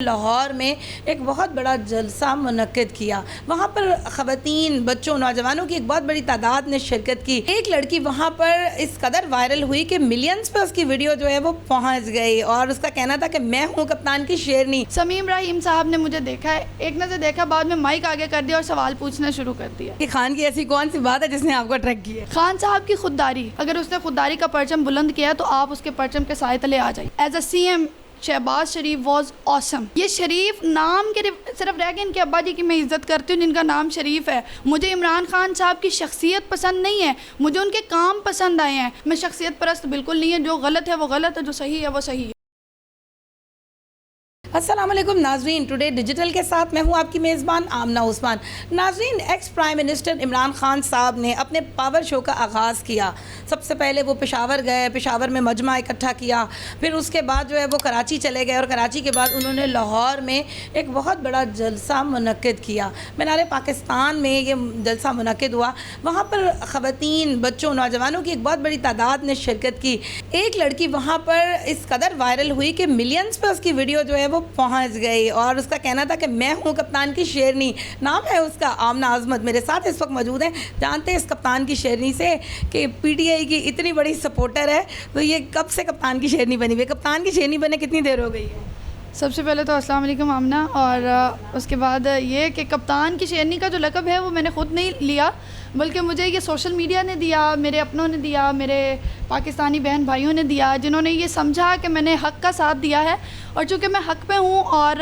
لاہور میں ایک بہت بڑا جلسہ منعقد کیا. وہاں پر خواتین، بچوں، نوجوانوں کی ایک بہت بڑی تعداد نے شرکت کی. ایک لڑکی وہاں پر اس قدر وائرل ہوئی کہ ملینز پہ اس کی ویڈیو جو ہے وہ پہنچ گئی اور اس کا کہنا تھا کہ میں ہوں کپتان کی شیرنی. سمیم رحیم صاحب نے مجھے دیکھا ہے، ایک نظر دیکھا، بعد میں مائک آگے کر دیا اور سوال پوچھنا شروع کر دیا کہ خان کی ایسی کون سی بات ہے جس نے آپ کو اٹریکٹ کیا؟ خان صاحب کی خودداری. اگر اس نے خودداری کا پرچم بلند کیا تو آپ اس کے پرچم کے سائے تلے آ جائیں. As a C M Shehbaz Sharif was awesome. یہ شریف نام کے صرف رہ گئے. ان کے ابا جی کی میں عزت کرتی ہوں جن کا نام شریف ہے. مجھے عمران خان صاحب کی شخصیت پسند نہیں ہے، مجھے ان کے کام پسند آئے ہیں. میں شخصیت پرست بالکل نہیں ہے. جو غلط ہے وہ غلط ہے، جو صحیح ہے وہ صحیح ہے. السلام علیکم ناظرین، ٹوڈے ڈیجیٹل کے ساتھ میں ہوں آپ کی میزبان آمنہ عثمان. ناظرین، ex prime minister Imran Khan صاحب نے اپنے پاور شو کا آغاز کیا. سب سے پہلے وہ پشاور گئے، پشاور میں مجمع اکٹھا کیا. پھر اس کے بعد جو ہے وہ کراچی چلے گئے اور کراچی کے بعد انہوں نے لاہور میں ایک بہت بڑا جلسہ منعقد کیا. مینار پاکستان میں یہ جلسہ منعقد ہوا. وہاں پر خواتین، بچوں، نوجوانوں کی ایک بہت بڑی تعداد نے شرکت کی. ایک لڑکی وہاں پر اس قدر وائرل ہوئی کہ ملینز پہ اس کی ویڈیو جو ہے وہ پہنچ گئی اور اس کا کہنا تھا کہ میں ہوں کپتان کی شیرنی. نام ہے اس کا آمنہ عظمت. میرے ساتھ اس وقت موجود ہیں. جانتے ہیں اس کپتان کی شیرنی سے کہ پی ٹی آئی کی اتنی بڑی سپورٹر ہے، تو یہ کب سے کپتان کی شیرنی بنی ہوئی ہے؟ کپتان کی شیرنی بنے کتنی دیر ہو گئی ہے؟ سب سے پہلے تو السلام علیکم آمنہ. اور اس کے بعد یہ کہ کپتان کی شیرنی کا جو لقب ہے وہ میں نے خود نہیں لیا، بلکہ مجھے یہ سوشل میڈیا نے دیا، میرے اپنوں نے دیا، میرے پاکستانی بہن بھائیوں نے دیا، جنہوں نے یہ سمجھا کہ میں نے حق کا ساتھ دیا ہے. اور چونکہ میں حق پہ ہوں اور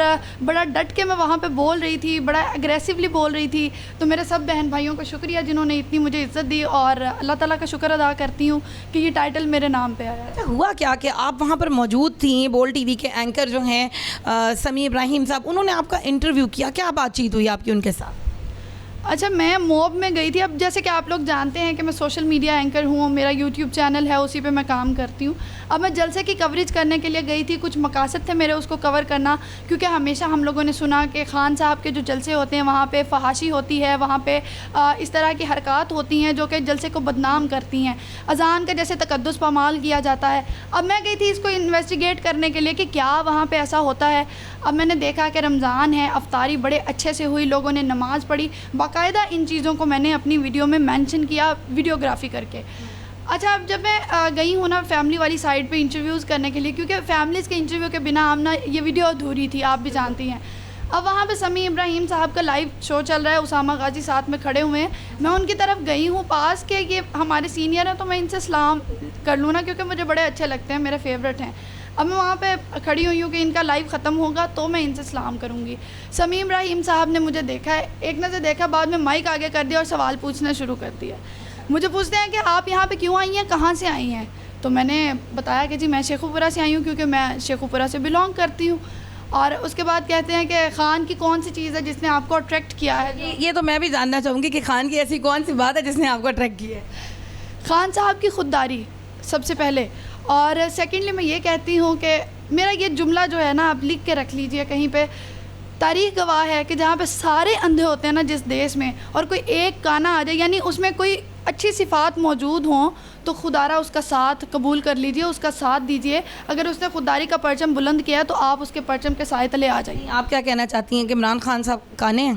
بڑا ڈٹ کے میں وہاں پہ بول رہی تھی، بڑا اگریسولی بول رہی تھی، تو میرے سب بہن بھائیوں کا شکریہ جنہوں نے اتنی مجھے عزت دی، اور اللہ تعالیٰ کا شکر ادا کرتی ہوں کہ یہ ٹائٹل میرے نام پہ آیا ہے. ہوا کیا کہ آپ وہاں پر موجود تھیں؟ بول ٹی وی کے اینکر جو ہیں سمیم ابراہیم صاحب، انہوں نے آپ کا انٹرویو کیا. کیا بات چیت ہوئی آپ کی ان کے ساتھ؟ اچھا، میں موب میں گئی تھی. اب جیسے کہ آپ لوگ جانتے ہیں کہ میں سوشل میڈیا اینکر ہوں، میرا یوٹیوب چینل ہے، اسی پہ میں کام کرتی ہوں. اب میں جلسے کی کوریج کرنے کے لیے گئی تھی. کچھ مقاصد تھے میرے اس کو کور کرنا، کیونکہ ہمیشہ ہم لوگوں نے سنا کہ خان صاحب کے جو جلسے ہوتے ہیں وہاں پہ فحاشی ہوتی ہے، وہاں پہ اس طرح کی حرکات ہوتی ہیں جو کہ جلسے کو بدنام کرتی ہیں. اذان کا جیسے تقدس پامال کیا جاتا ہے. اب میں گئی تھی اس کو انویسٹیگیٹ کرنے کے لیے کہ کیا وہاں پہ ایسا ہوتا ہے. اب میں نے دیکھا کہ رمضان ہے، افطاری بڑے اچھے سے ہوئی، لوگوں نے نماز پڑھی. باقاعدہ ان چیزوں کو میں نے اپنی ویڈیو میں مینشن کیا، ویڈیوگرافی کر کے. اچھا، اب جب میں گئی ہوں نا فیملی والی سائڈ پہ انٹرویوز کرنے کے لیے، کیونکہ فیملیز کے انٹرویو کے بنا ہم نا یہ ویڈیو ادھوری تھی، آپ بھی جانتی ہیں. اب وہاں پہ سمیم ابراہیم صاحب کا لائیو شو چل رہا ہے، اسامہ غازی ساتھ میں کھڑے ہوئے ہیں. میں ان کی طرف گئی ہوں پاس کہ یہ ہمارے سینئر ہیں تو میں ان سے سلام کر لوں نا، کیونکہ مجھے بڑے اچھے لگتے ہیں، میرے فیوریٹ ہیں. اب میں وہاں پہ کھڑی ہوئی ہوں کہ ان کا لائیو ختم ہوگا تو میں ان سے سلام کروں گی. سمیم رحیم صاحب نے مجھے دیکھا ہے، ایک نظر دیکھا، بعد میں مائک آگے کر دیا اور سوال پوچھنا شروع کر دیا. مجھے پوچھتے ہیں کہ آپ یہاں پہ کیوں آئی ہیں، کہاں سے آئی ہیں؟ تو میں نے بتایا کہ جی میں شیخوپورہ سے آئی ہوں، کیونکہ میں شیخوپورہ سے بلانگ کرتی ہوں. اور اس کے بعد کہتے ہیں کہ خان کی کون سی چیز ہے جس نے آپ کو اٹریکٹ کیا ہے؟ یہ تو میں بھی جاننا چاہوں گی کہ خان کی ایسی کون سی بات ہے جس نے آپ کو اٹریکٹ کیا ہے؟ خان صاحب کی خودداری سب سے پہلے. اور سیکنڈلی میں یہ کہتی ہوں کہ میرا یہ جملہ جو ہے نا آپ لکھ کے رکھ لیجئے کہیں پہ. تاریخ گواہ ہے کہ جہاں پہ سارے اندھے ہوتے ہیں نا جس دیش میں، اور کوئی ایک کانا آ جائے، یعنی اس میں کوئی اچھی صفات موجود ہوں، تو خدا را اس کا ساتھ قبول کر لیجئے، اس کا ساتھ دیجئے. اگر اس نے خودداری کا پرچم بلند کیا ہے تو آپ اس کے پرچم کے سائے تلے آ جائیے. آپ کیا کہنا چاہتی ہیں کہ عمران خان صاحب کانے ہیں؟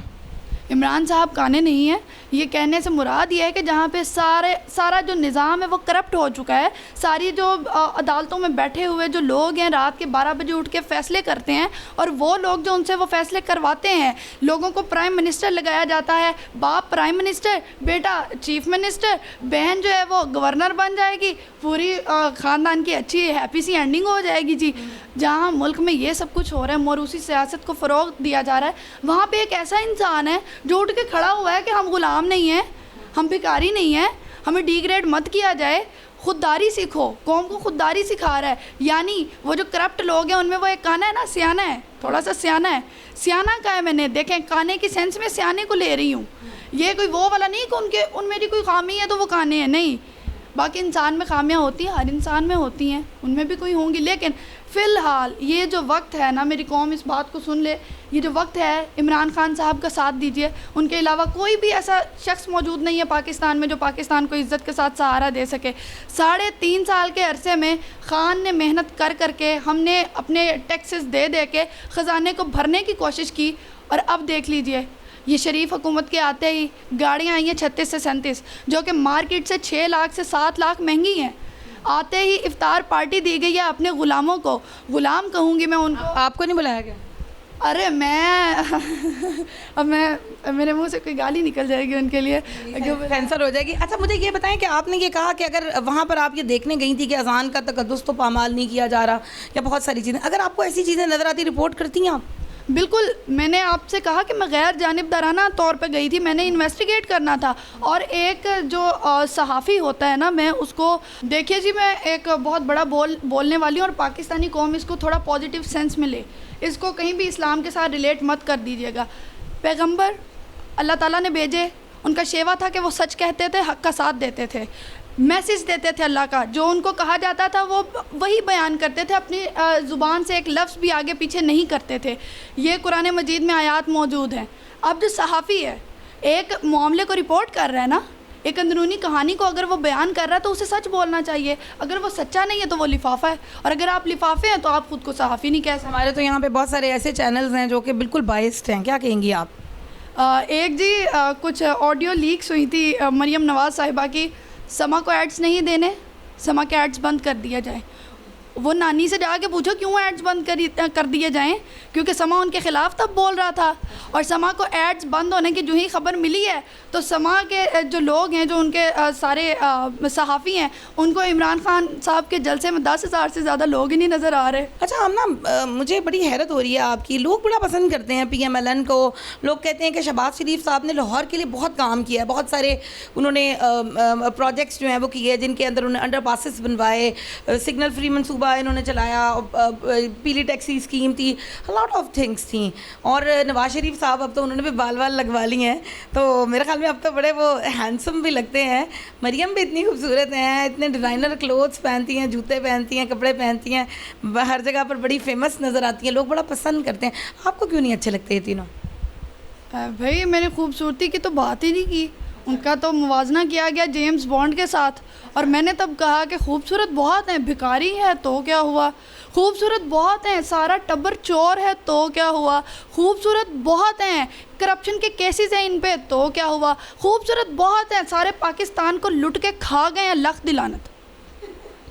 عمران صاحب کانے نہیں ہیں. یہ کہنے سے مراد یہ ہے کہ جہاں پہ سارا جو نظام ہے وہ کرپٹ ہو چکا ہے. ساری جو عدالتوں میں بیٹھے ہوئے جو لوگ ہیں رات کے 12 بجے اٹھ کے فیصلے کرتے ہیں، اور وہ لوگ جو ان سے وہ فیصلے کرواتے ہیں، لوگوں کو پرائم منسٹر لگایا جاتا ہے. باپ پرائم منسٹر، بیٹا چیف منسٹر، بہن جو ہے وہ گورنر بن جائے گی، پوری خاندان کی اچھی ہیپی سی اینڈنگ ہو جائے گی. جی جہاں ملک میں یہ سب کچھ ہو رہا ہے، موروثی سیاست کو فروغ دیا جا رہا ہے، وہاں پہ ایک ایسا انسان ہے جو اٹھ کے کھڑا ہوا ہے کہ ہم غلام نہیں ہیں، ہم بھکاری نہیں ہیں، ہمیں ڈی گریڈ مت کیا جائے. خودداری سیکھو. قوم کو خودداری سکھا رہا ہے. یعنی وہ جو کرپٹ لوگ ہیں ان میں وہ ایک کانا ہے نا، سیانہ ہے، تھوڑا سا سیانہ ہے. سیانہ کا ہے، میں نے دیکھیں کانے کی سینس میں سیانے کو لے رہی ہوں. یہ کوئی وہ والا نہیں کہ ان میری کوئی خامی ہے تو وہ کانے ہیں، نہیں. باقی انسان میں خامیاں ہوتی ہیں، ہر انسان میں ہوتی ہیں، ان میں بھی کوئی ہوں گی. لیکن فی الحال یہ جو وقت ہے نا، میری قوم اس بات کو سن لے، یہ جو وقت ہے عمران خان صاحب کا ساتھ دیجیے. ان کے علاوہ کوئی بھی ایسا شخص موجود نہیں ہے پاکستان میں جو پاکستان کو عزت کے ساتھ سہارا دے سکے. 3.5 سال کے عرصے میں خان نے محنت کر کے، ہم نے اپنے ٹیکسز دے کے خزانے کو بھرنے کی کوشش کی، اور اب دیکھ لیجئے یہ شریف حکومت کے آتے ہی گاڑیاں آئی ہیں 36 سے 37 جو کہ مارکیٹ سے 6 لاکھ سے 7 لاکھ مہنگی ہیں. آتے ہی افطار پارٹی دی گئی ہے اپنے غلاموں کو. غلام کہوں گی میں ان کو. آپ کو نہیں بلایا گیا؟ ارے اب میرے منہ سے کوئی گالی نکل جائے گی ان کے لیے، کینسر ہو جائے گی. اچھا مجھے یہ بتائیں کہ آپ نے یہ کہا کہ اگر وہاں پر آپ یہ دیکھنے گئی تھی کہ اذان کا تقدس تو پامال نہیں کیا جا رہا یا بہت ساری چیزیں، اگر آپ کو ایسی چیزیں نظر آتی رپورٹ کرتی ہیں آپ؟ بالکل. میں نے آپ سے کہا کہ میں غیر جانبدارانہ طور پہ گئی تھی، میں نے انویسٹیگیٹ کرنا تھا. اور ایک جو صحافی ہوتا ہے نا، میں اس کو دیکھیے جی، میں ایک بہت بڑا بولنے والی ہوں، اور پاکستانی قوم اس کو تھوڑا پازیٹیو سینس میں لے. اس کو کہیں بھی اسلام کے ساتھ ریلیٹ مت کر دیجیے گا. پیغمبر اللہ تعالیٰ نے بھیجے، ان کا شیوا تھا کہ وہ سچ کہتے تھے، حق کا ساتھ دیتے تھے، میسیج دیتے تھے اللہ کا، جو ان کو کہا جاتا تھا وہ وہی بیان کرتے تھے، اپنی زبان سے ایک لفظ بھی آگے پیچھے نہیں کرتے تھے. یہ قرآن مجید میں آیات موجود ہیں. اب جو صحافی ہے ایک معاملے کو رپورٹ کر رہا ہے نا، ایک اندرونی کہانی کو اگر وہ بیان کر رہا ہے تو اسے سچ بولنا چاہیے. اگر وہ سچا نہیں ہے تو وہ لفافہ ہے، اور اگر آپ لفافے ہیں تو آپ خود کو صحافی نہیں کہہ سکتے. ہمارے تو یہاں پہ بہت سارے ایسے چینلز ہیں جو کہ بالکل بائسڈ ہیں، کیا کہیں گی آپ؟ ایک جی کچھ آڈیو لیکس ہوئی تھی مریم نواز صاحبہ کی، سما کو ایڈس نہیں دینے، سما کے ایڈس بند کر دیا جائے. وہ نانی سے جا کے پوچھو کیوں ایڈس بند کر دیے جائیں، کیونکہ سما ان کے خلاف تب بول رہا تھا. اور سما کو ایڈس بند ہونے کی جو ہی خبر ملی ہے تو سما کے جو لوگ ہیں، جو ان کے سارے صحافی ہیں، ان کو عمران خان صاحب کے جلسے میں 10,000 سے زیادہ لوگ ہی نہیں نظر آ رہے. اچھا ہم نا، مجھے بڑی حیرت ہو رہی ہے آپ کی، لوگ بڑا پسند کرتے ہیں پی ایم ایل این کو. لوگ کہتے ہیں کہ شہباز شریف صاحب نے لاہور کے لیے بہت کام کیا ہے، بہت سارے انہوں نے پروجیکٹس جو ہیں وہ کیے جن کے اندر انہوں نے انڈر پاسز بنوائے، سگنل فری منصوبہ انہوں نے چلایا، پیلی ٹیکسی اسکیم تھی، لاٹ آف تھنگس تھیں. اور نواز شریف صاحب اب تو انہوں نے بھی بال لگوا لی ہیں، تو میرے خیال میں اب تو بڑے وہ ہینڈسم بھی لگتے ہیں. مریم بھی اتنی خوبصورت ہیں، اتنے ڈیزائنر کلوتھس پہنتی ہیں، جوتے پہنتی ہیں، کپڑے پہنتی ہیں، ہر جگہ پر بڑی فیمس نظر آتی ہیں، لوگ بڑا پسند کرتے ہیں. آپ کو کیوں نہیں اچھے لگتے یہ تینوں؟ بھائی میں نے خوبصورتی کی تو بات ہی نہیں کی، ان کا تو موازنہ کیا گیا جیمز بانڈ کے ساتھ. اور میں نے تب کہا کہ خوبصورت بہت ہیں، بھکاری ہے تو کیا ہوا، خوبصورت بہت ہیں، سارا ٹبر چور ہے تو کیا ہوا، خوبصورت بہت ہیں، کرپشن کے کیسز ہیں ان پہ تو کیا ہوا، خوبصورت بہت ہیں، سارے پاکستان کو لٹ کے کھا گئے ہیں، لخت دلانت.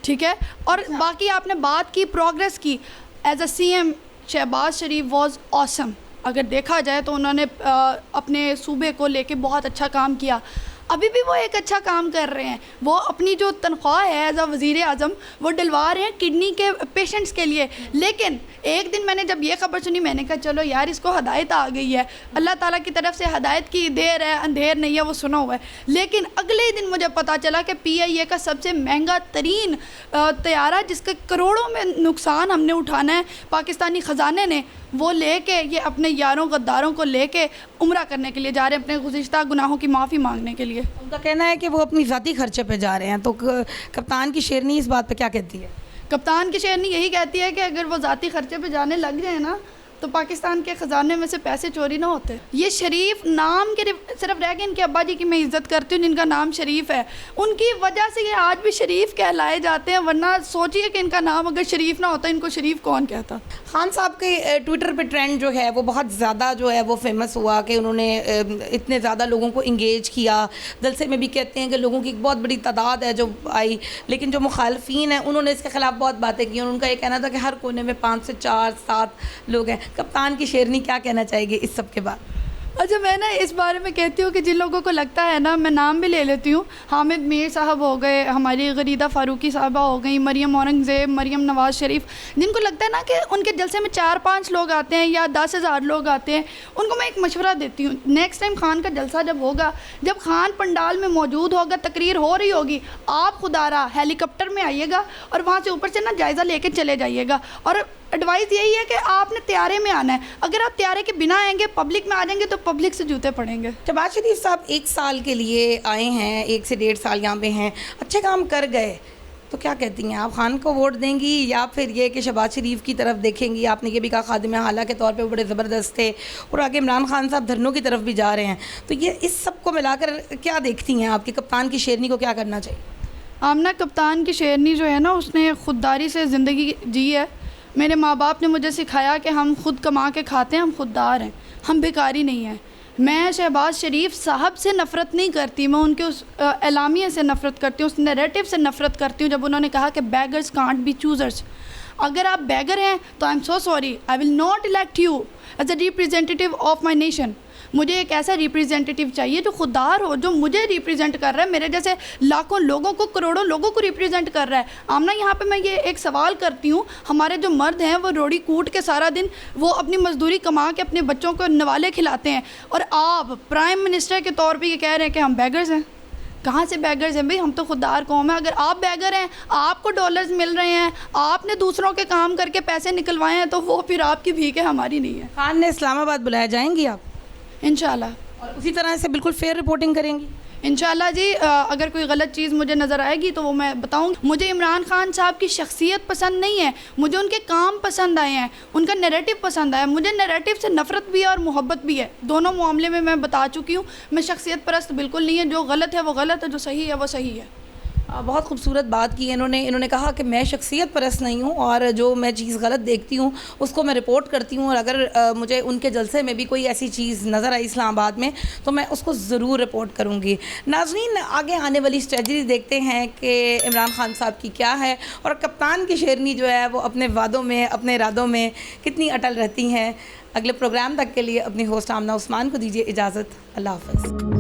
ٹھیک ہے. اور باقی آپ نے بات کی پروگریس کی، as a C M Shehbaz Sharif was awesome. اگر دیکھا جائے تو انہوں نے اپنے صوبے کو لے کے بہت اچھا کام کیا. ابھی بھی وہ ایک اچھا کام کر رہے ہیں. وہ اپنی جو تنخواہ ہے ایز اے وزیر اعظم وہ ڈلوا رہے ہیں کڈنی کے پیشنٹس کے لیے. لیکن ایک دن میں نے جب یہ خبر سنی، میں نے کہا چلو یار اس کو ہدایت آ گئی ہے، اللہ تعالیٰ کی طرف سے ہدایت کی، دیر ہے اندھیر نہیں ہے، وہ سنا ہوا ہے. لیکن اگلے دن مجھے پتا چلا کہ پی آئی اے کا سب سے مہنگا ترین طیارہ جس کے کروڑوں میں نقصان ہم نے اٹھانا ہے پاکستانی خزانے نے، وہ لے کے یہ اپنے یاروں غداروں کو لے کے عمرہ کرنے کے لیے جا رہے ہیں، اپنے گزشتہ گناہوں کی معافی مانگنے کے لیے. ان کا کہنا ہے کہ وہ اپنی ذاتی خرچے پہ جا رہے ہیں، تو کپتان کی شیرنی اس بات پہ کیا کہتی ہے؟ کپتان کی شیرنی یہی کہتی ہے کہ اگر وہ ذاتی خرچے پہ جانے لگ جائیں نا تو پاکستان کے خزانے میں سے پیسے چوری نہ ہوتے. یہ شریف نام کے صرف رہ گئے. ان کے ابا جی کی میں عزت کرتی ہوں جن کا نام شریف ہے، ان کی وجہ سے یہ آج بھی شریف کہلائے جاتے ہیں، ورنہ سوچیے کہ ان کا نام اگر شریف نہ ہوتا ان کو شریف کون کہتا. خان صاحب کے ٹویٹر پہ ٹرینڈ جو ہے وہ بہت زیادہ جو ہے وہ فیمس ہوا کہ انہوں نے اتنے زیادہ لوگوں کو انگیج کیا. جلسے میں بھی کہتے ہیں کہ لوگوں کی ایک بہت بڑی تعداد ہے جو آئی، لیکن جو مخالفین ہیں انہوں نے اس کے خلاف بہت باتیں کی. اور ان کا یہ کہنا تھا کہ ہر کونے میں 5 سے 4 7 لوگ ہیں. کپتان کی شیرنی کیا کہنا چاہیے گی اس سب کے بعد؟ اچھا میں نا اس بارے میں کہتی ہوں کہ جن لوگوں کو لگتا ہے نا، میں نام بھی لے لیتی ہوں، حامد میر صاحب ہو گئے، ہماری غریدہ فاروقی صاحبہ ہو گئیں، مریم اورنگزیب، مریم نواز شریف، جن کو لگتا ہے نا کہ ان کے جلسے میں 4-5 لوگ آتے ہیں یا 10,000 لوگ آتے ہیں، ان کو میں ایک مشورہ دیتی ہوں. نیکسٹ ٹائم خان کا جلسہ جب ہوگا، جب خان پنڈال میں موجود ہوگا، تقریر ہو رہی ہوگی، آپ خدا را ہیلی کاپٹر میں آئیے گا اور وہاں سے اوپر سے نا جائزہ لے کے چلے جائیے گا. اور ایڈوائز یہی ہے کہ آپ نے طیارے میں آنا ہے. اگر آپ طیارے کے بنا آئیں گے، پبلک میں آ جائیں گے تو پبلک سے جوتے پڑیں گے. شہباز شریف صاحب 1 سال کے لیے آئے ہیں، 1 سے 1.5 سال یہاں پہ ہیں، اچھے کام کر گئے، تو کیا کہتی ہیں آپ، خان کو ووٹ دیں گی یا پھر یہ کہ شہباز شریف کی طرف دیکھیں گی؟ آپ نے یہ بھی کہا خادم اعلیٰ کے طور پہ وہ بڑے زبردست تھے، اور آگے عمران خان صاحب دھرنوں کی طرف بھی جا رہے ہیں، تو یہ اس سب کو ملا کر کیا دیکھتی ہیں آپ کہ کپتان کی شیرنی کو کیا کرنا چاہیے؟ آمنہ کپتان کی شیرنی جو ہے نا، اس نے خودداری سے زندگی جی ہے. میرے ماں باپ نے مجھے سکھایا کہ ہم خود کما کے کھاتے ہیں، ہم خوددار ہیں، ہم بیکاری نہیں ہیں. میں شہباز شریف صاحب سے نفرت نہیں کرتی، میں ان کے اس اعلامیے سے نفرت کرتی ہوں، اس نیریٹو سے نفرت کرتی ہوں جب انہوں نے کہا کہ بیگرز کانٹ بی چوزرز. اگر آپ بیگر ہیں تو I am so sorry, I will not elect you as a representative of my nation. مجھے ایک ایسا ریپریزنٹیو چاہیے جو خوددار ہو، جو مجھے ریپریزنٹ کر رہا ہے، میرے جیسے لاکھوں لوگوں کو، کروڑوں لوگوں کو ریپریزنٹ کر رہا ہے. آمنہ یہاں پہ میں یہ ایک سوال کرتی ہوں، ہمارے جو مرد ہیں وہ روڑی کوٹ کے سارا دن وہ اپنی مزدوری کما کے اپنے بچوں کو نوالے کھلاتے ہیں، اور آپ پرائم منسٹر کے طور پہ یہ کہہ رہے ہیں کہ ہم بیگرز ہیں. کہاں سے بیگرز ہیں بھئی؟ ہم تو خوددار قوم ہیں. اگر آپ بیگر ہیں، آپ کو ڈالرز مل رہے ہیں، آپ نے دوسروں کے کام کر کے پیسے نکلوائے ہیں، تو وہ پھر آپ کی بھیک ہے، ہماری نہیں ہے. خان نے اسلام آباد بلایا، جائیں گی آپ؟ انشاءاللہ. اور اسی طرح سے بالکل فیئر رپورٹنگ کریں گی؟ انشاءاللہ جی. اگر کوئی غلط چیز مجھے نظر آئے گی تو وہ میں بتاؤں گی. مجھے عمران خان صاحب کی شخصیت پسند نہیں ہے، مجھے ان کے کام پسند آئے ہیں، ان کا نیریٹو پسند آیا. مجھے نیریٹو سے نفرت بھی ہے اور محبت بھی ہے، دونوں معاملے میں بتا چکی ہوں. میں شخصیت پرست بالکل نہیں ہے. جو غلط ہے وہ غلط ہے، جو صحیح ہے وہ صحیح ہے. بہت خوبصورت بات کی انہوں نے کہا کہ میں شخصیت پرست نہیں ہوں، اور جو میں چیز غلط دیکھتی ہوں اس کو میں رپورٹ کرتی ہوں، اور اگر مجھے ان کے جلسے میں بھی کوئی ایسی چیز نظر آئی اسلام آباد میں تو میں اس کو ضرور رپورٹ کروں گی. ناظرین، آگے آنے والی اسٹریٹجی دیکھتے ہیں کہ عمران خان صاحب کی کیا ہے، اور کپتان کی شیرنی جو ہے وہ اپنے وعدوں میں، اپنے ارادوں میں کتنی اٹل رہتی ہیں. اگلے پروگرام تک کے لیے اپنی ہوسٹ آمنہ عثمان کو دیجیے اجازت. اللہ حافظ.